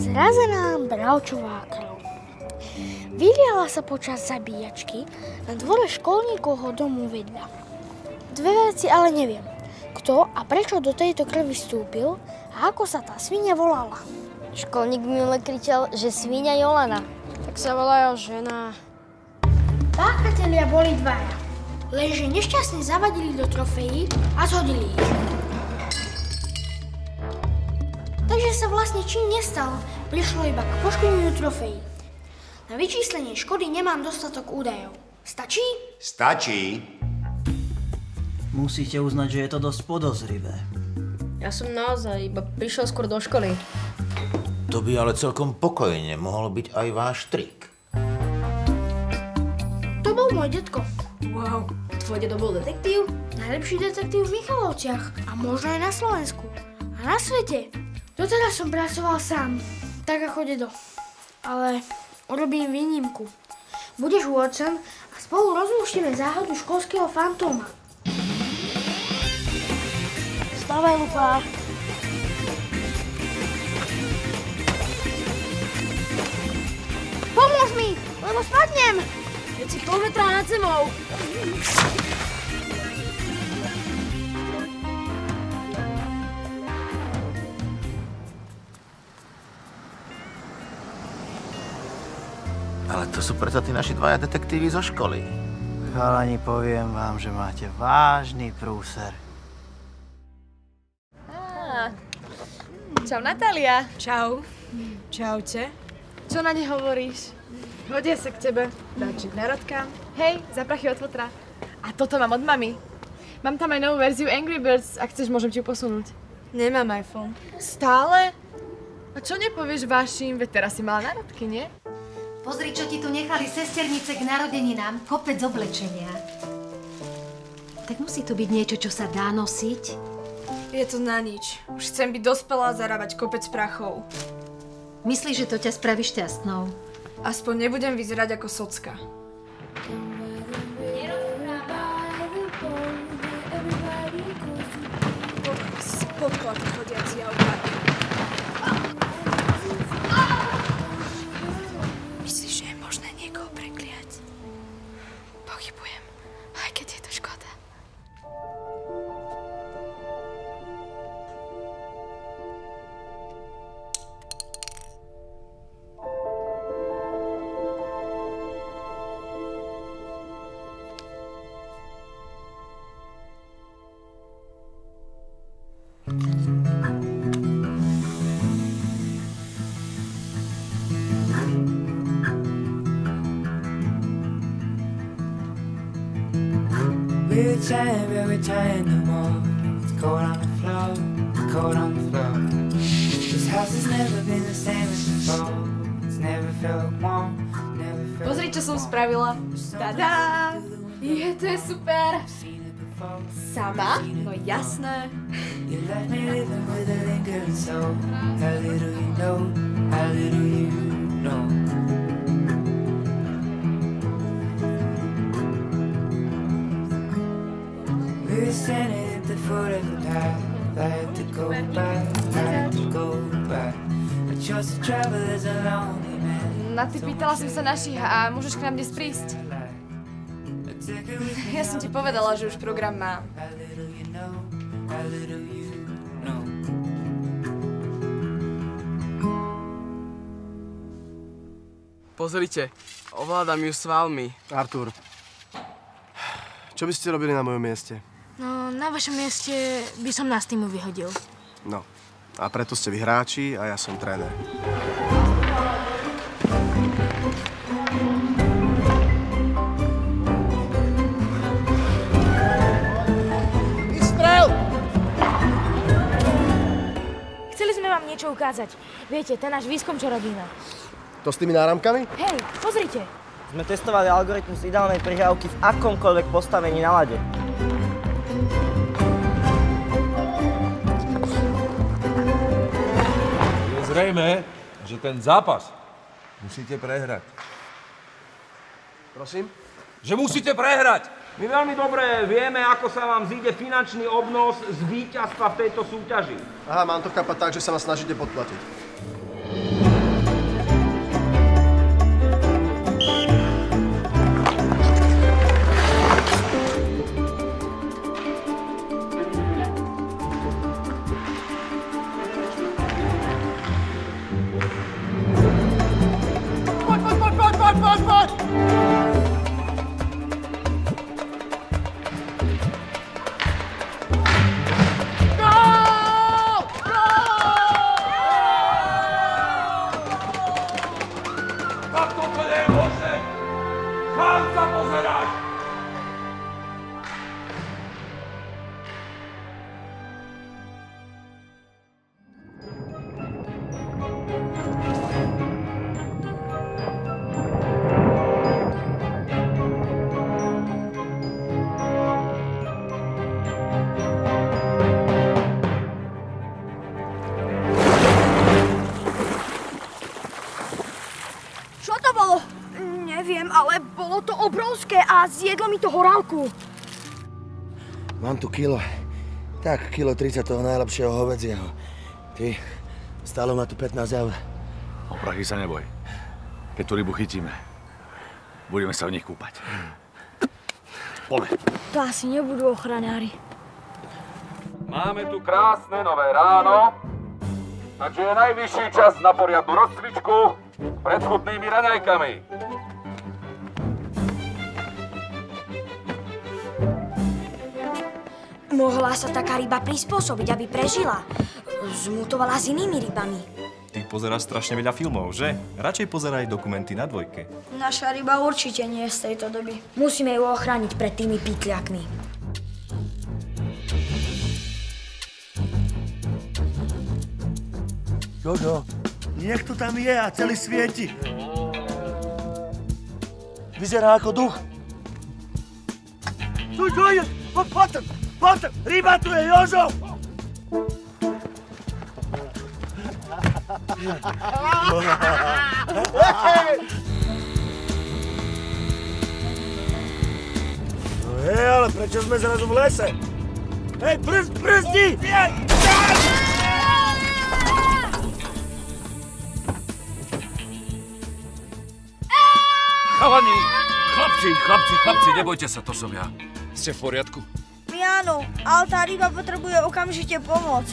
Zrazená bravčová krv. Vyliala sa počas zabíjačky na dvore školníkovho domu vedľa. Dve veci ale neviem. Kto a prečo do tejto krvi vstúpil a ako sa tá sviňa volala. Školník minule kričal, že sviňa Jolana. Tak sa volá žena. Páchatelia boli dvaja, lenže nešťastne zavadili do trofejí a zhodili ich. Takže sa vlastne čím nestalo, prišlo iba k poškodeniu trofejí. Na vyčíslenie škody nemám dostatok údajov. Stačí? Stačí. Musíte uznať, že je to dosť podozrivé. Ja som naozaj iba prišiel skôr do školy. To by ale celkom pokojne mohol byť aj váš trik. To bol môj detko. Wow, tvoj dedo bol detektív? Najlepší detektív v Michalovciach a možno aj na Slovensku. A na svete. Doteraz som pracoval sám, tak ako dedo. Ale urobím výnimku. Budeš Watson a spolu rozlúštime záhadu školského fantóma. Stavaj, Lupa. Pomôž mi, lebo spadnem. Keď si pol metra nad zemou. Ale to sú predsa tí naši dvaja detektívy zo školy. Chalani, poviem vám, že máte vážny prúser. Čau, Natália. Čau. Čaute. Čo na ne hovoríš? Hodia sa k tebe. Dáčik narodka. Hej, za prachy od fotra. A toto mám od mami. Mám tam aj novú verziu Angry Birds, ak chceš, môžem ti ju posunúť. Nemám iPhone. Stále? A čo nepovieš vašim, veď teraz si mala narodky, nie? Pozri, čo ti tu nechali sesternice k narodeninám. Kopec oblečenia. Tak musí to byť niečo, čo sa dá nosiť. Je to na nič. Už chcem byť dospelá a zarábať kopec prachov. Myslíš, že to ťa spraví šťastnou? Aspoň nebudem vyzerať ako socka. Podklad chodiaci autá. Myslíš, že je možné niekoho prekliať? Pochybujem, aj keď je to škoda. We're tying the wall. It's cold on the floor, cold on the floor. This house has never been the same as before. It's never felt warm, never felt. Pozri, čo som spravila. Tadá! Je, to je super. Sama? No jasné. You left me living with a lingering soul. How little you know, how little you know. We were standing at the foot of the path. I had to go back, I had to go back. I chose to travel as a lonely man. Na ty pýtala som sa našich a môžeš k nám dnes prísť. Ja som ti povedala, že už program mám. How little you know, how little you know. Pozrite, ovládam ju s valmi. Artur, čo by ste robili na mojom mieste? No, na vašom mieste by som nás týmu vyhodil. No, a preto ste vy hráči a ja som tréner. Vystrel! Chceli sme vám niečo ukázať. Viete, ten náš výskum, čo robíme. To s tými náramkami? Hej, pozrite. Sme testovali algoritmus ideálnej prihrávky v akomkoľvek postavení na lade. Je zrejmé, že ten zápas musíte prehrať. Prosím? Že musíte prehrať! My veľmi dobre vieme, ako sa vám zíde finančný obnos z víťazstva v tejto súťaži. Aha, mám to chápať tak, že sa ma snažíte podplatiť. úzke a zjedlo mi to horálku. Mám tu kilo. Tak, kilo 30 toho najlepšieho hovedzieho. Ty, stálo ma tu 15 eur. O prachy sa neboj. Keď tú rybu chytíme, budeme sa v nich kúpať. Poďme. To asi nebudú ochranári. Máme tu krásne nové ráno, takže je najvyšší čas na poriadnu rozcvičku pred chutnými raňajkami. Mohla sa taká ryba prispôsobiť, aby prežila. Zmutovala s inými rybami. Ty pozeráš strašne veľa filmov, že? Radšej pozeraj dokumenty na Dvojke. Naša ryba určite nie je z tejto doby. Musíme ju ochrániť pred tými pytliakmi. Jožo, niekto tam je a celý svieti. Vyzerá ako duch. Čo je? Poď, ryba tu je, Jožo! No hej, ale prečo sme zrazu v lese? Hej, brzdi! Chalani, chlapci, nebojte sa, to som ja. Ste v poriadku? Áno, ale tá ryba potrebuje okamžite pomoc.